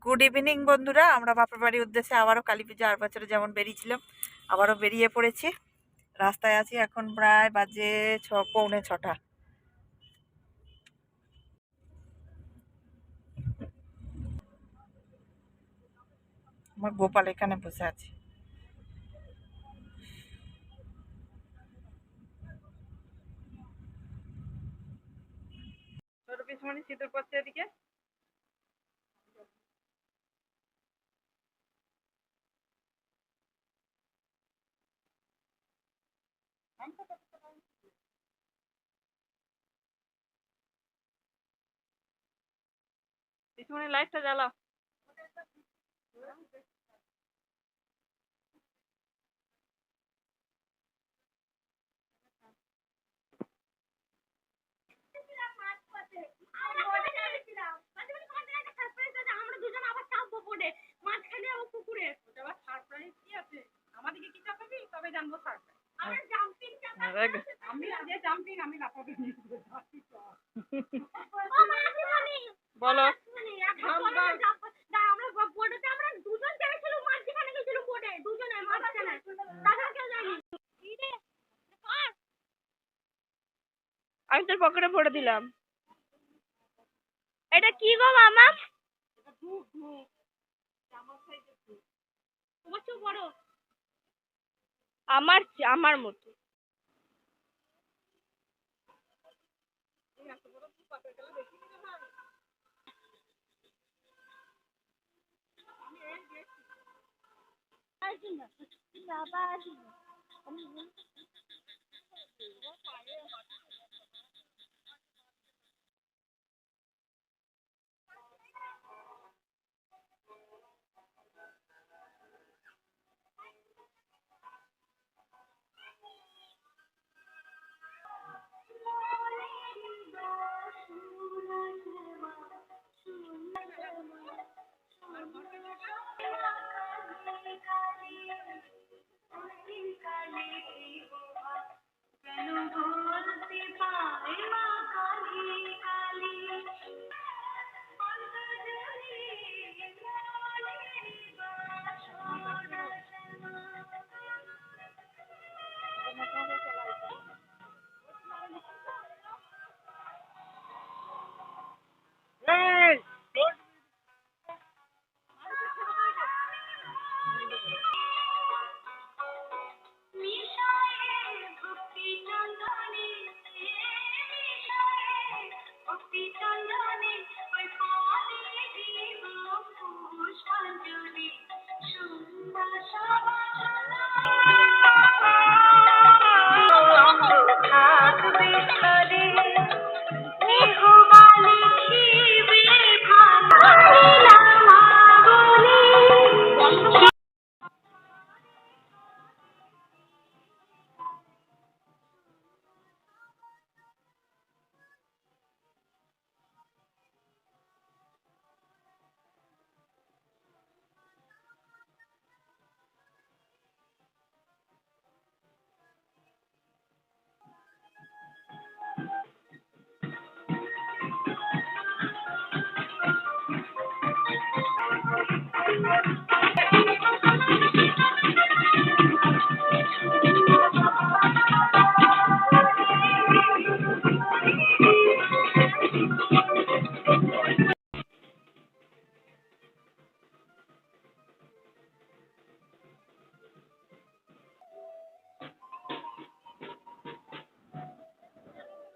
Good evening বন্ধুরা, আমরা বাপের বাড়ির উদ্দেশ্যে আবারও কালী পুজো আর বছরে যেমন বেরিয়েছিলাম আবারও বেরিয়ে পড়েছি। রাস্তায় আছি, এখন প্রায় বাজে পৌনে 6টা। আমার গোপাল এখানে বসে আছে। ছোট পিসমণি শীতল পড়ছে এদিকে। পিসমণি লাইটটা জ্বালাও। বলো। আমি তোর পকেটে ভরে দিলাম। এটা কি গো মামা? আমার মতো।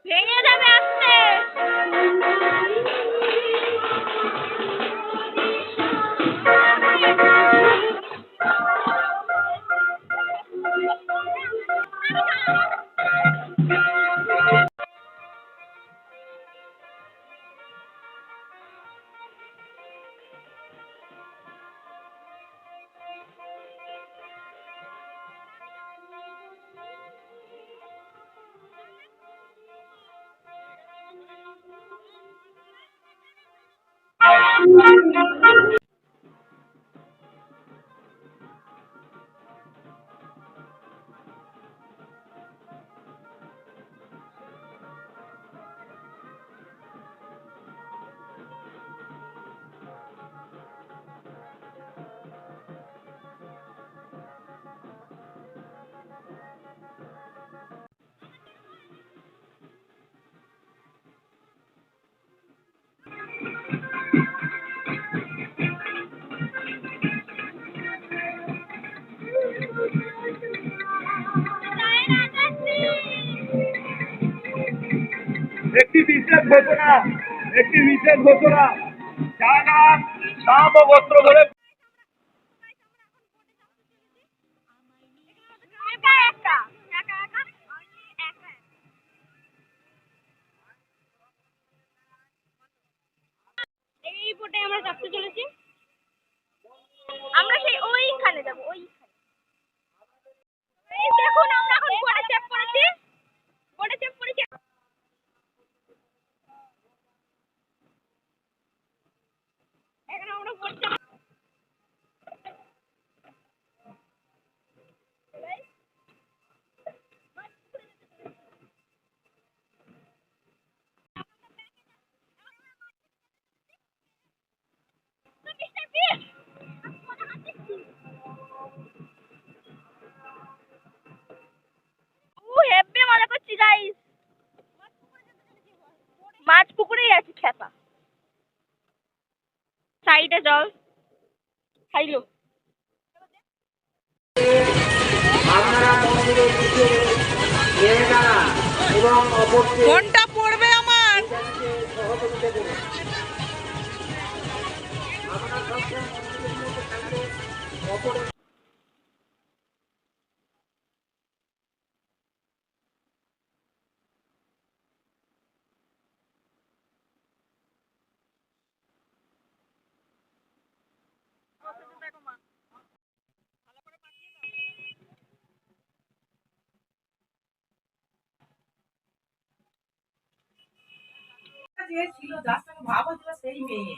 ভেঙে যাবে আস্তে। একটি বিশেষ ঘোষণা যারা নাম ও গোত্র ধরে এই বোটে আমরা চাপতে চলেছি। আমরা সেই ওইখানে যাবো, ওইখানে। এই দেখুন আমরা এখন বোটে চেপ করেছি, বোটে চেপ করেছি। এখন আমরা বোট চেপ হেব্বি মজা করছি গাইস। মাছ পুকুরেই আছে খেপা, সাইডে জল খাইলো। কোনটা পড়বে আমার? যে ছিল যার সঙ্গে ভাব হচ্ছিল সেই মেয়ে,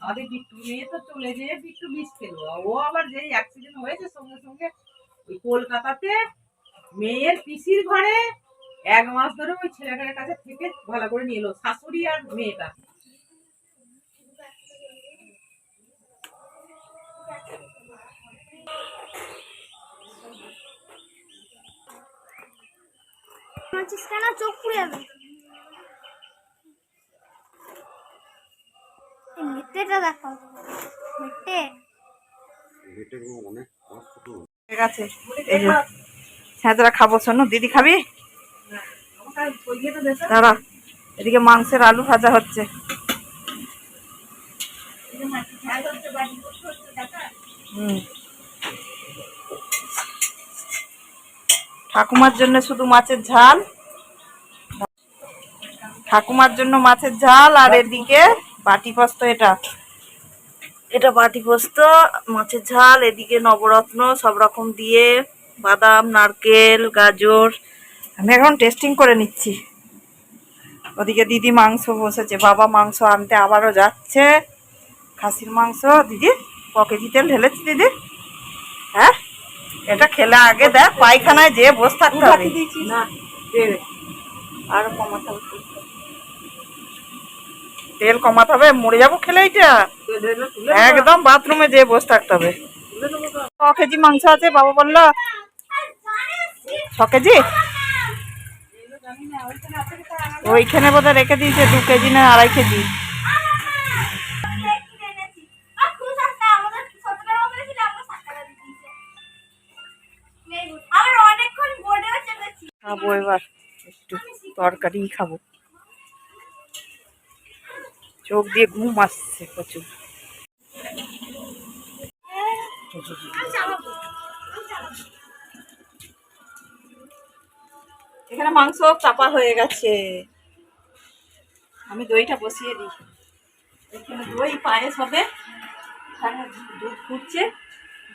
আমাদের বিট্টু মেয়ে তো চলে যেয়ে বিট্টু বিষ খেলো। ও আবার যেই অ্যাক্সিডেন্ট হয়েছে সঙ্গে সঙ্গে ওই কলকাতাতে মেয়ের পিসির ঘরে 1 মাস ধরে ওই ছেলেটার কাছে থেকে ভালো করে নিয়ে এলো, শাশুড়ি আর মেয়েটা। চোখ পুড়ে যাবে। মেটেটা দেখো, মেটে ঠিক আছে, এই যে স্যাঁতরা খাবো। শোনো দিদি, খাবি? দাঁড়া, এদিকে মাংসের আলু ভাজা হচ্ছে। ঠাকুমার জন্য শুধু মাছের ঝাল, ঠাকুমার জন্য মাছের ঝাল। আর এদিকে বাটি পোস্ত, এটা বাটি পোস্ত, মাছের ঝাল। এদিকে নবরত্ন সব রকম দিয়ে, বাদাম, নারকেল, গাজর। আমি এখন টেস্টিং করে নিচ্ছি। ওদিকে দিদি মাংস বসেছে, বাবা মাংস আনতে আবারও যাচ্ছে। খাসির মাংস। দিদি কেজি তেল ঢেলেছি দিদি? হ্যাঁ, এটা খেলে আগে দেখ পায়খানায় যে বসে থাকতে হবে। আরো কমাতে হবে, তেল কমাতে হবে। মরে যাবো খেলে এটা। একদম বাথরুমে যে বসে থাকতে হবে। 6 কেজি মাংস আছে বাবা বললো। 6 কেজি ওইখানে বোধহয় রেখে দিয়েছে। 2 কেজি না 2.5 কেজি। খাবো এবার, একটু তরকারি খাবো। চোখ দিয়ে ঘুম আসছে প্রচুর। এখানে মাংস চাপা হয়ে গেছে, আমি দইটা বসিয়ে দিই। এখানে দই পায়েস হবে, এখানে দুধ ফুটছে,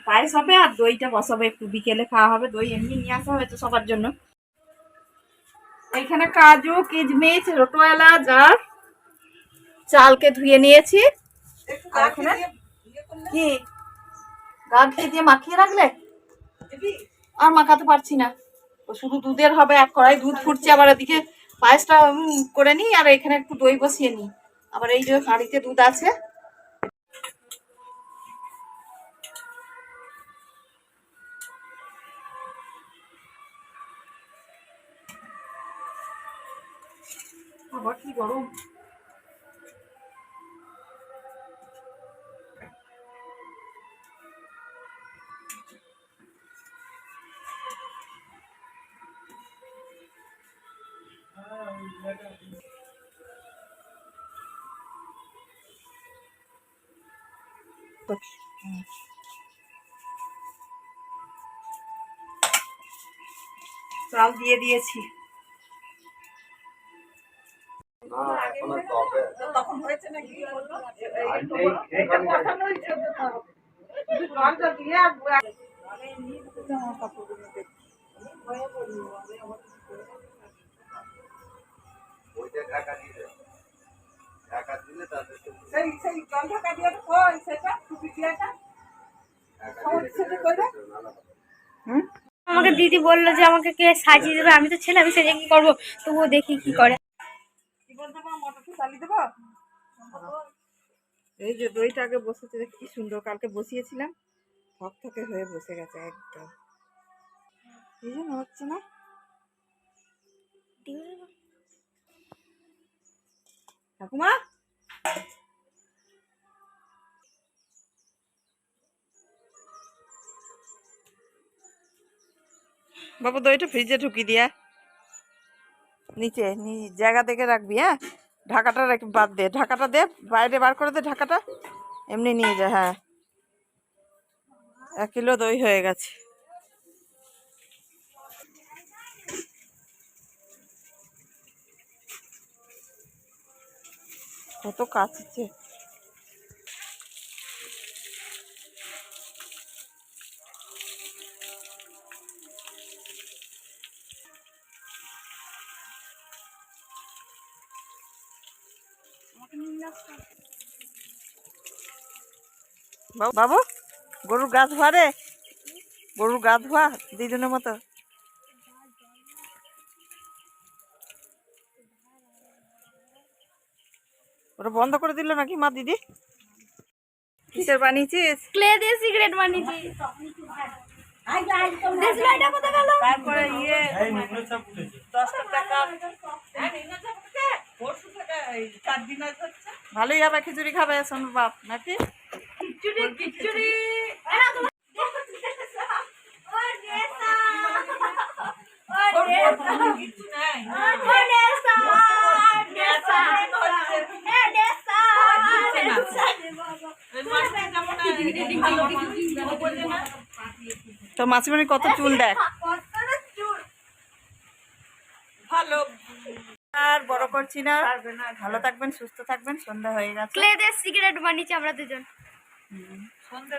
পায়েস হবে আর দইটা বসাবে। একটু বিকেলে খাওয়া হবে। দই এমনি নিয়ে আসা হয়েছে সবার জন্য। এখানে কাজু, কিশমিশ, ছোটো এলাচ আর চালকে ধুয়ে নিয়েছি। আর এখানে কি গা ঘি দিয়ে মাখিয়ে রাখলে আর মাখাতে পারছি না। ও শুধু দুধের হবে। 1 কড়াই দুধ ফুটছে। আবার এদিকে পায়েসটা করে নিই আর এখানে একটু দই বসিয়ে নিই। আবার এই যে হাঁড়িতে দুধ আছে। আবার কি গরম। চাল দিয়ে দিয়েছি। তখন হয়েছে নাকি জলটা দিয়ে সেই সেই জল ঢাকা দিয়ে কই সেটা টুপি দিয়াটা সেটা কইরা আমাকে দিদি বললো যে আমাকে কে সাজিয়ে দেবে, আমি তো ছেলে, আমি সেজে কি করবো, তবুও দেখি কি করে। কি বলতো মা, মোটরটা চালিয়ে দেবো? এই যে দইটা আগে বসেছে, দেখ কি সুন্দর, কালকে বসিয়েছিলাম থকথকে হয়ে বসে গেছে একদম। এই জন্য হচ্ছে না। ঠাকুমা বাবু দইটা ফ্রিজে ঢুকি দিয়া নিচে জায়গা দেখে রাখবি, হ্যাঁ। ঢাকাটা বাদ দে, ঢাকাটা দে, বাইরে বার করে দে ঢাকাটা, এমনি নিয়ে যা। হ্যাঁ 1 কিলো দই হয়ে গেছে। কত কাচছে। বাবু গরুর গা ধোয়া রে, গরুর গা ধোয়া দিদুনের মতো। ওটা বন্ধ করে দিল নাকি মা দিদি? কিসের বানিয়েছিস? ক্লে দিয়ে সিগারেট বানিয়েছি। দেশলাইটা কোথায় গেল? তারপরে 10 টাকা ভালোই হবে, খিচুড়ি খাবে সোনুর বাপ নাকি? খিচুড়ি খিচুড়ি কিছু নাই। তো মাসিমণি কত চুল দেখ, ভালো। আর বড় করছি না, ভালো থাকবেন, সুস্থ থাকবেন। সন্ধ্যা হয়ে গেছে। ক্লে দিয়ে সিগারেট বানিয়েছি আমরা দুজন। সন্ধ্যা